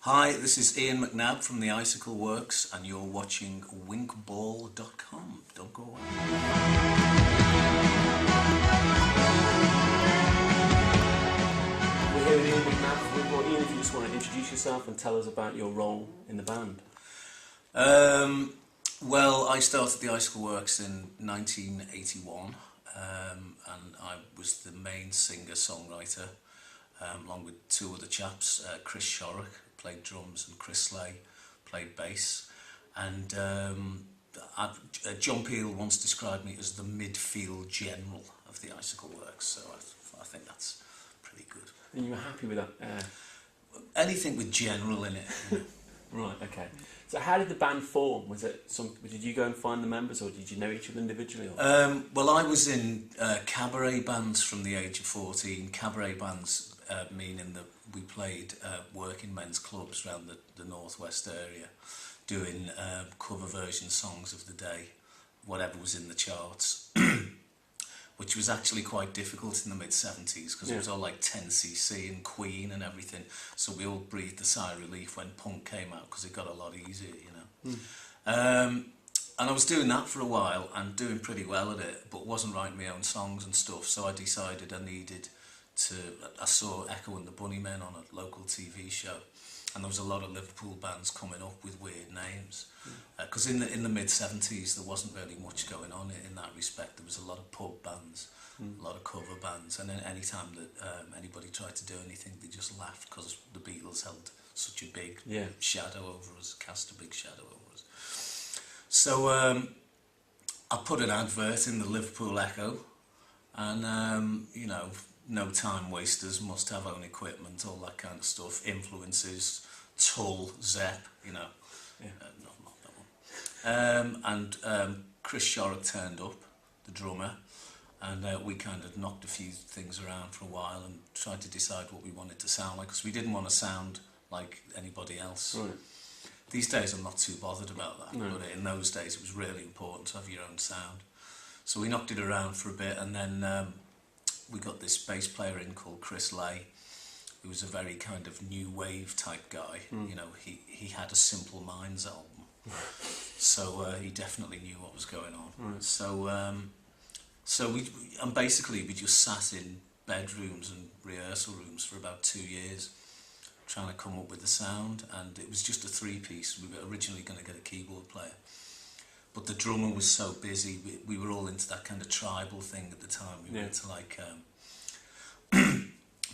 Hi, this is Ian McNabb from the Icicle Works, and you're watching WinkBall.com. Don't go away. We're here with Ian McNabb from WinkBall. Ian, if you just want to introduce yourself and tell us about your role in the band. Well, I started the Icicle Works in 1981, and I was the main singer-songwriter, along with two other chaps, Chris Sharrock played drums and Chris Layhe played bass. And John Peel once described me as the midfield general of the Icicle Works, so I think that's pretty good. And you were happy with that? Anything with general in it. Right, okay. So how did the band form? Did you go and find the members, or did you know each other individually? Well, I was in cabaret bands from the age of 14. Cabaret bands meaning that we played working men's clubs around the northwest area, doing cover version songs of the day, whatever was in the charts, which was actually quite difficult in the mid-70s because it was all like 10cc and Queen and everything, so we all breathed a sigh of relief when punk came out because it got a lot easier, you know. And I was doing that for a while and doing pretty well at it, but wasn't writing my own songs and stuff, so I decided I saw Echo and the Bunnymen on a local TV show, and there was a lot of Liverpool bands coming up with weird names, because in the mid-70s there wasn't really much going on in that respect. There was a lot of pub bands, a lot of cover bands, and then any time that anybody tried to do anything, they just laughed because the Beatles held such a big shadow over us, cast a big shadow over us. So I put an advert in the Liverpool Echo, and you know, no time wasters, must have own equipment, all that kind of stuff, influences, Tull, Zepp, you know, not that one. And Chris Sharrock turned up, the drummer, and we kind of knocked a few things around for a while and tried to decide what we wanted to sound like, because we didn't want to sound like anybody else. Right. These days I'm not too bothered about that, but in those days it was really important to have your own sound. So we knocked it around for a bit, and then we got this bass player in called Chris Layhe, who was a very kind of new wave type guy. You know, he had a Simple Minds album, so he definitely knew what was going on. So we basically we just sat in bedrooms and rehearsal rooms for about 2 years, trying to come up with the sound, and it was just a three-piece. We were originally going to get a keyboard player, but the drummer was so busy. We were all into that kind of tribal thing at the time. We were into like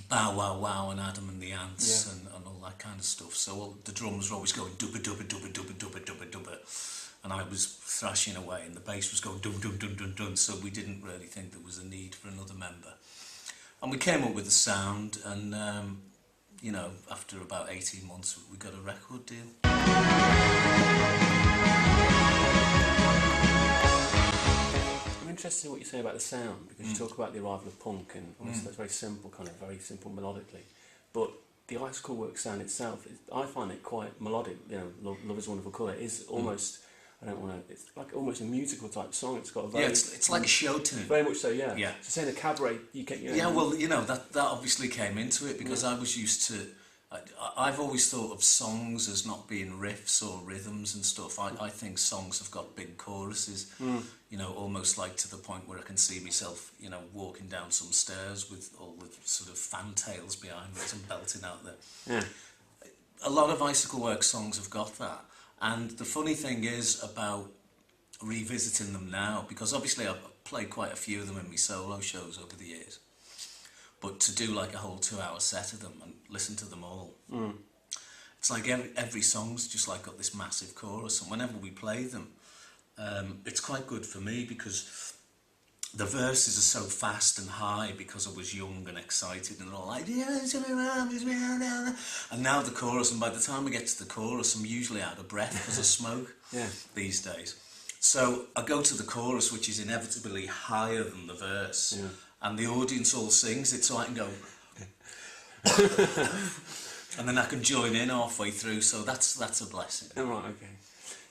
Bow Wow Wow and Adam and the Ants and all that kind of stuff. So the drums were always going dubba dubba dubba dubba dubba dubba dubba, and I was thrashing away, and the bass was going dum dum dum dum dum. So we didn't really think there was a need for another member, and we came up with a sound, and you know, after about 18 months, we got a record deal. I'm interested in what you say about the sound, because you talk about the arrival of punk, and obviously that's very simple, very simple melodically. But the Icicle Works sound itself, I find it quite melodic. You know, Love Is a Wonderful Colour is almost, it's like almost a musical type song. It's got a very... Yeah, it's like a show tune. Very much so, yeah. So saying a cabaret, you can... You know, yeah, well, you know, that obviously came into it, because I was used to... I've always thought of songs as not being riffs or rhythms and stuff. I think songs have got big choruses, you know, almost like to the point where I can see myself, you know, walking down some stairs with all the sort of fantails behind me and belting out there. Yeah. A lot of Icicle Works songs have got that. And the funny thing is about revisiting them now, because obviously I've played quite a few of them in my solo shows over the years. But to do like a whole 2-hour set of them and listen to them all, it's like every song's just like got this massive chorus, and whenever we play them, it's quite good for me, because the verses are so fast and high because I was young and excited and all like, and now the chorus, and by the time we get to the chorus I'm usually out of breath because of smoke these days. So I go to the chorus, which is inevitably higher than the verse, and the audience all sings it, so I can go and then I can join in halfway through, so that's a blessing. Oh, right, okay.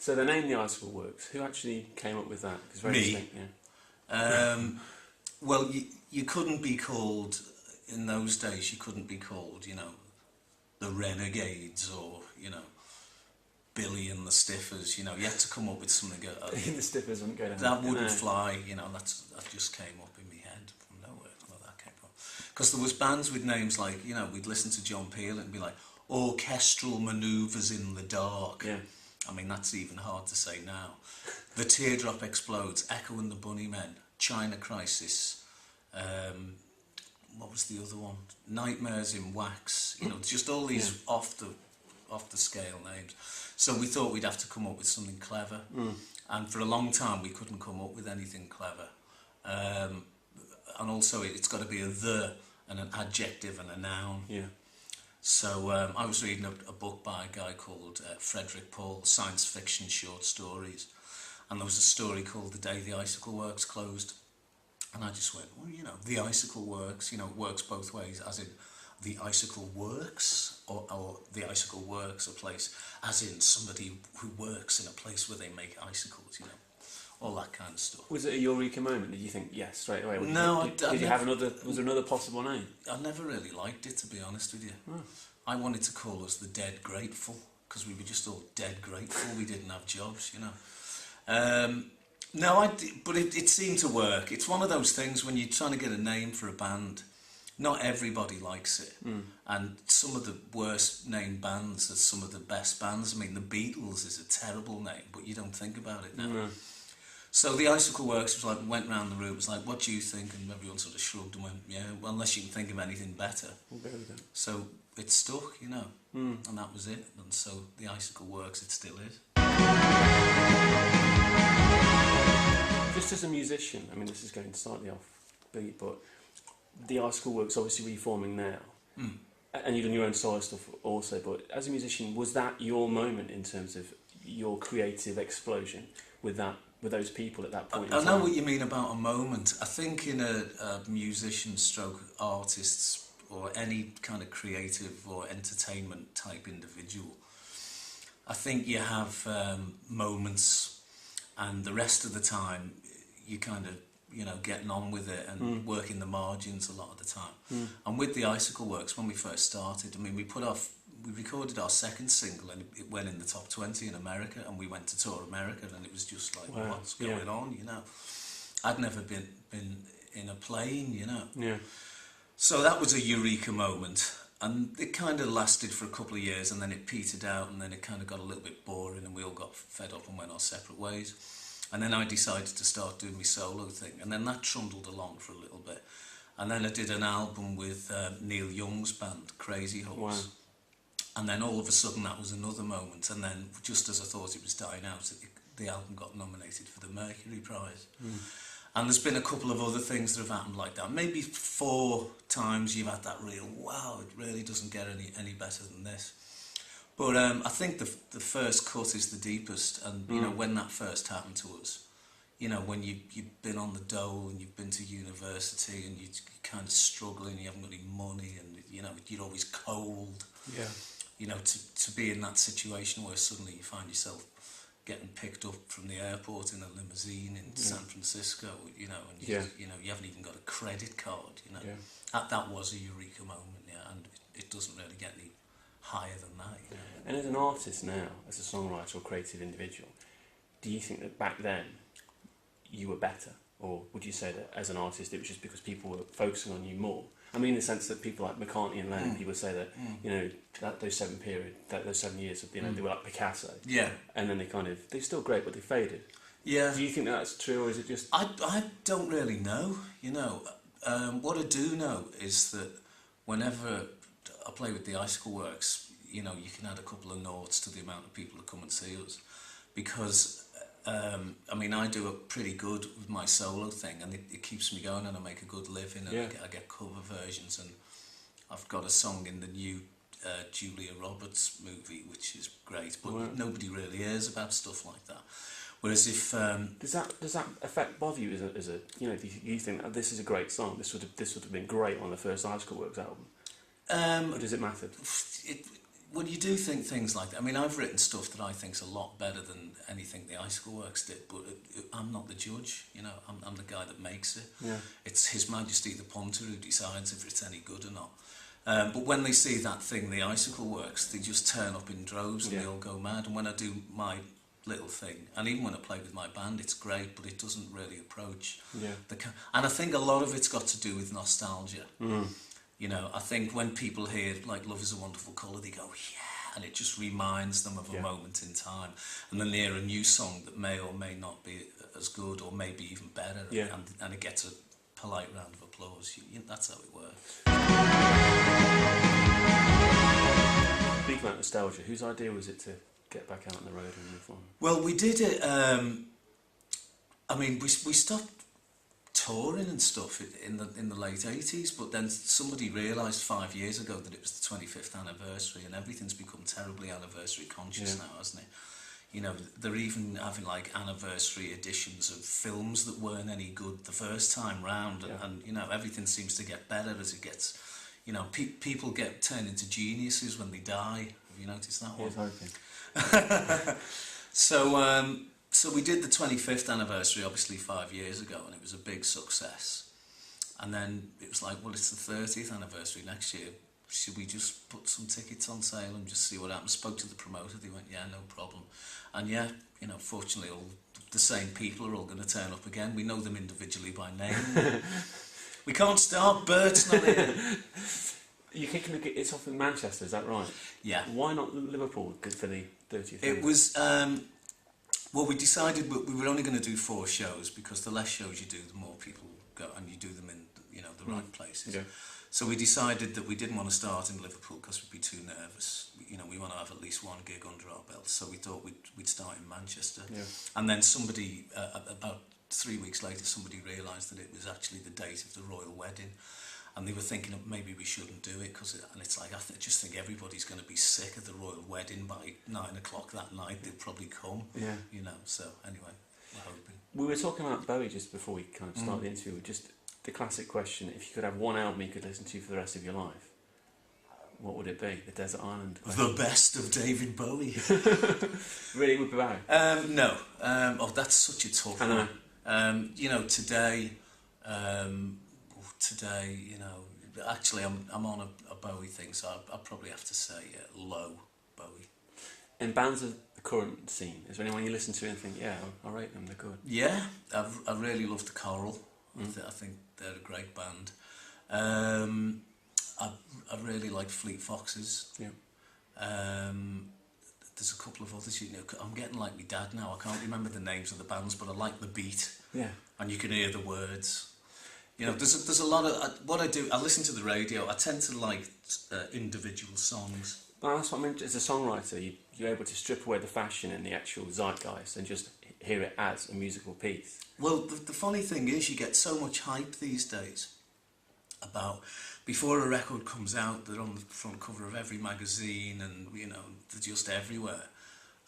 So the name The Icicle Works, who actually came up with that? It's very distinct, Well, you couldn't be called, in those days you couldn't be called, you know, the Renegades or, you know, Billy and the Stiffers, you know, you had to come up with something. The Stiffers wouldn't go down. That wouldn't fly, you know, that just came up in my head from nowhere. I don't know where that came from. Because there was bands with names like, you know, we'd listen to John Peel and be like, Orchestral Manoeuvres in the Dark. Yeah. I mean, that's even hard to say now. The Teardrop Explodes, Echo and the Bunnymen, China Crisis, what was the other one? Nightmares in Wax, you know, just all these off the scale names. So we thought we'd have to come up with something clever. And for a long time we couldn't come up with anything clever. And also it's got to be a the and an adjective and a noun. Yeah. So I was reading a book by a guy called Frederick Paul, Science Fiction Short Stories. And there was a story called The Day the Icicle Works Closed. And I just went, well, you know, the Icicle Works, you know, it works both ways, as in the Icicle Works, or the Icicle Works, a place, as in somebody who works in a place where they make icicles, you know, all that kind of stuff. Was it a eureka moment? Did you think, yes, straight away? No, did you have another, was there another possible name? I never really liked it, to be honest with you. I wanted to call us the Dead Grateful, because we were just all dead grateful we didn't have jobs, you know. No, but it seemed to work. It's one of those things when you're trying to get a name for a band, not everybody likes it. And some of the worst named bands are some of the best bands. I mean, the Beatles is a terrible name, but you don't think about it now. So the Icicle Works was like, went round the room, it was like, what do you think? And everyone sort of shrugged and went, yeah, well, unless you can think of anything better. We'll go with it. So it stuck, you know, and that was it. And so the Icicle Works, it still is. Just as a musician, I mean, this is going slightly off beat, but the Icicle Works obviously reforming now, and you've done your own solo stuff also, but as a musician, was that your moment in terms of your creative explosion with those people at that point in time? I know what you mean about a moment. I think in a musician stroke artists or any kind of creative or entertainment type individual, I think you have moments, and the rest of the time you kind of, you know, getting on with it and working the margins a lot of the time. And with the Icicle Works, when we first started, I mean, we recorded our second single and it went in the top 20 in America, and we went to tour America, and it was just like, wow, what's going on, you know? I'd never been in a plane, you know? Yeah. So that was a eureka moment, and it kind of lasted for a couple of years, and then it petered out, and then it kind of got a little bit boring, and we all got fed up and went our separate ways. And then I decided to start doing my solo thing, and then that trundled along for a little bit. And then I did an album with Neil Young's band, Crazy Horse. Wow. And then all of a sudden that was another moment, and then just as I thought it was dying out, the album got nominated for the Mercury Prize. And there's been a couple of other things that have happened like that. Maybe 4 times you've had that real, wow, it really doesn't get any better than this. But I think the first cut is the deepest, and you know, when that first happened to us, you know, when you've been on the dole and you've been to university and you're kind of struggling, you haven't got any money, and you know, you're always cold. Yeah. You know, to be in that situation where suddenly you find yourself getting picked up from the airport in a limousine in San Francisco, you know, and you know, you haven't even got a credit card, you know. That was a eureka moment, and it doesn't really get any higher than that, you know. And as an artist now, as a songwriter or creative individual, do you think that back then you were better, or would you say that as an artist it was just because people were focusing on you more? I mean, in the sense that people like McCartney and Layhe, people say that you know, those 7 years of, you know, they were like Picasso. Yeah. And then they're still great, but they faded. Yeah. Do you think that's true, or is it just? I don't really know. You know, what I do know is that whenever I play with the Icicle Works, you know, you can add a couple of noughts to the amount of people who come and see us, because I mean, I do it pretty good with my solo thing, and it keeps me going, and I make a good living, and I get cover versions, and I've got a song in the new Julia Roberts movie, which is great, but nobody really hears about stuff like that. Whereas if does that affect bother you as a you know, do you think that this is a great song, this would have been great on the first Icicle Works album, or does it matter? Well, you do think things like that. I mean, I've written stuff that I think's a lot better than anything the Icicle Works did, but I'm not the judge, you know. I'm the guy that makes it. Yeah. It's His Majesty the punter who decides if it's any good or not. But when they see that thing, the Icicle Works, they just turn up in droves and they all go mad. And when I do my little thing, and even when I play with my band, it's great, but it doesn't really approach and I think a lot of it's got to do with nostalgia. You know, I think when people hear like Love Is a Wonderful Colour, they go, yeah, and it just reminds them of a moment in time. And then they hear a new song that may or may not be as good, or maybe even better, and it gets a polite round of applause. That's how it works. Speaking about nostalgia, whose idea was it to get back out on the road and move on? Well, we did it. I mean, we stopped touring and stuff in the late 80s, but then somebody realised 5 years ago that it was the 25th anniversary, and everything's become terribly anniversary conscious now, hasn't it? You know, they're even having like anniversary editions of films that weren't any good the first time round, and you know, everything seems to get better as it gets. You know, people get turned into geniuses when they die. Have you noticed that one? Hoping. So we did the 25th anniversary, obviously 5 years ago, and it was a big success. And then it was like, well, it's the 30th anniversary next year. Should we just put some tickets on sale and just see what happens? Spoke to the promoter, they went, yeah, no problem. And yeah, you know, fortunately, all the same people are all going to turn up again. We know them individually by name. We can't start, Bert's not here. You kicking it's off in Manchester, is that right? Yeah. Why not Liverpool for the 30th? It was, well, we decided we were only going to do 4 shows, because the less shows you do, the more people go, and you do them in, you know, the right places. Yeah. So we decided that we didn't want to start in Liverpool because we'd be too nervous. You know, we want to have at least 1 gig under our belt. So we thought we'd start in Manchester. Yeah. And then somebody, about 3 weeks later, somebody realised that it was actually the date of the royal wedding. And they were thinking of maybe we shouldn't do it, and it's like, I just think everybody's going to be sick of the royal wedding by 9 o'clock that night. They'll probably come. Yeah. You know, so anyway, we're hoping. We were talking about Bowie just before we kind of started the interview. Just the classic question: if you could have one album you could listen to for the rest of your life, what would it be? The Desert Island question. The best of David Bowie. Really would be Bowie? No. Oh, that's such a tough one. You know, today, you know, actually I'm on a Bowie thing, so I'll probably have to say low Bowie. In bands of the current scene, is there anyone you listen to and think, yeah, I rate them, they're good? Yeah, I really love the Coral. I think they're a great band. I really like Fleet Foxes. Yeah. There's a couple of others. You know, I'm getting like my dad now. I can't remember the names of the bands, but I like the beat. Yeah. And you can hear the words. You know, there's a lot of what I do. I listen to the radio. I tend to like individual songs. Well, that's what I mean. As a songwriter, you're able to strip away the fashion and the actual zeitgeist and just hear it as a musical piece. Well, the funny thing is, you get so much hype these days about before a record comes out, they're on the front cover of every magazine, and you know, they're just everywhere.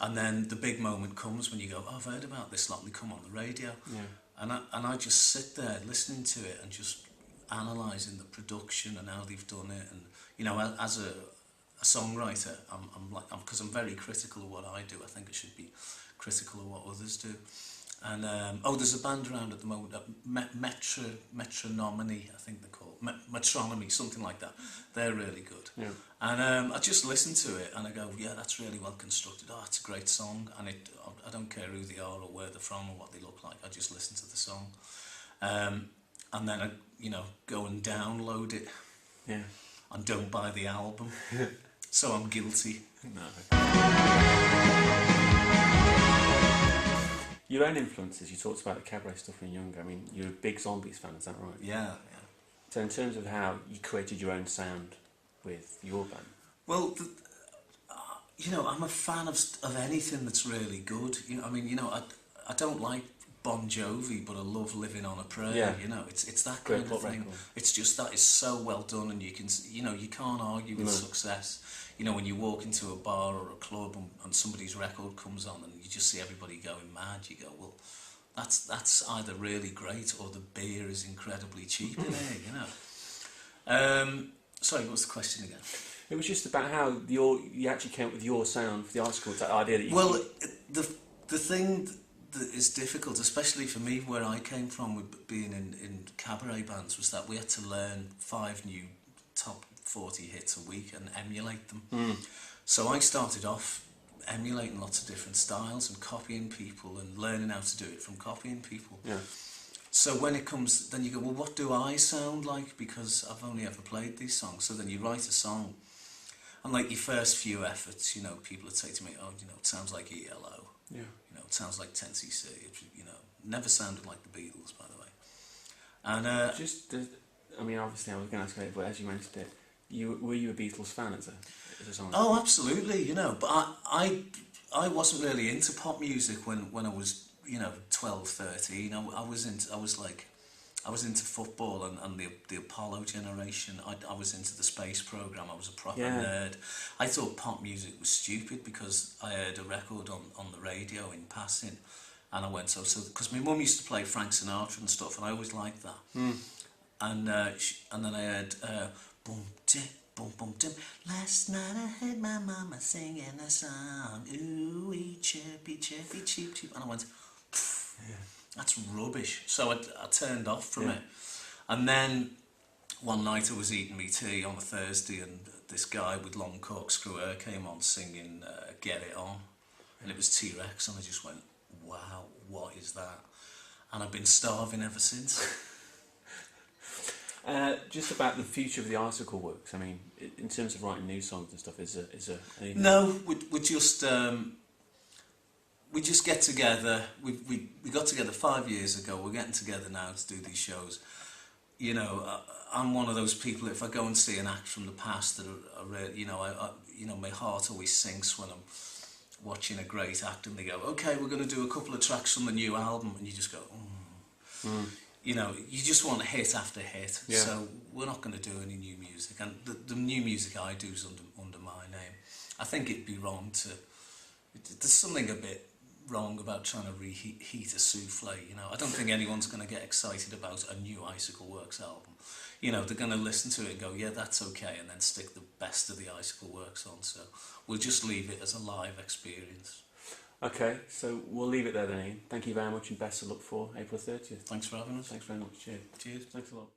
And then the big moment comes when you go, oh, I've heard about this lot, and they come on the radio. Yeah. And I just sit there listening to it and just analysing the production and how they've done it. And you know, as a songwriter, because I'm very critical of what I do. I think I should be critical of what others do. And there's a band around at the moment, Metronomy, I think they're called, Metronomy, something like that. They're really good. Yeah. And I just listen to it and I go, yeah, that's really well constructed. Oh, it's a great song, and I don't care who they are or where they're from or what they look like. I just listen to the song, and then I, you know, go and download it. Yeah. And don't buy the album. So I'm guilty. No. Your own influences, you talked about the cabaret stuff when you were younger. I mean, you're a big Zombies fan, is that right? Yeah, yeah. So in terms of how you created your own sound with your band? Well, you know, I'm a fan of anything that's really good. You know, I mean, you know, I don't like Bon Jovi, but I love Living on a Prayer. Yeah. You know, it's that kind of thing. Record. It's just that is so well done, and you can't argue with success. You know, when you walk into a bar or a club and somebody's record comes on and you just see everybody going mad, you go, well, that's either really great or the beer is incredibly cheap in here, you know. Sorry, what's the question again? It was just about how you actually came up with your sound for the article, that idea that you... Well, the thing that is difficult, especially for me, where I came from with being in cabaret bands, was that we had to learn 5 40 hits a week and emulate them. So I started off emulating lots of different styles and copying people and learning how to do it from copying people. Yeah. So when it comes, then you go, well, what do I sound like? Because I've only ever played these songs. So then you write a song, and like your first few efforts, you know, people would say to me, oh, you know, it sounds like ELO. Yeah. You know, it sounds like 10cc. It, you know, never sounded like the Beatles, by the way. And I mean, obviously, I was going to ask you, but as you mentioned it, were you a Beatles fan as a song? oh, absolutely. You know, but I wasn't really into pop music when I was, you know, 12, 13. I was into football and the Apollo generation. I was into the space program. I was a proper nerd. I thought pop music was stupid because I heard a record on the radio in passing, and I went so because my mum used to play Frank Sinatra and stuff, and I always liked that. And then I heard boom dim boom boom dim. Last night I heard my mama singing a song. Ooh wee chirpy chirpy cheep cheep, and I went, that's rubbish. So I turned off from it. And then one night I was eating me tea on a Thursday, and this guy with long corkscrew hair came on singing Get It On, and it was T-Rex, and I just went, wow, what is that? And I've been starving ever since. Just about the future of the Icicle Works. I mean, in terms of writing new songs and stuff, is there No, we just get together. We got together 5 years ago. We're getting together now to do these shows. You know, I'm one of those people. If I go and see an act from the past that you know, you know, my heart always sinks when I'm watching a great act and they go, okay, we're going to do a couple of tracks from the new album, and you just go, you know, you just want hit after hit. Yeah. So we're not going to do any new music, and the new music I do is under my name. I think it'd be wrong to. There's something a bit wrong about trying to reheat a souffle. You know, I don't think anyone's going to get excited about a new Icicle Works album. You know, they're going to listen to it and go, yeah, that's okay, and then stick the best of the Icicle Works on. So we'll just leave it as a live experience. Okay, so we'll leave it there then, Ian. Thank you very much, and best of luck for April 30th. Thanks for having us. Thanks very much. Cheers. Cheers. Thanks a lot.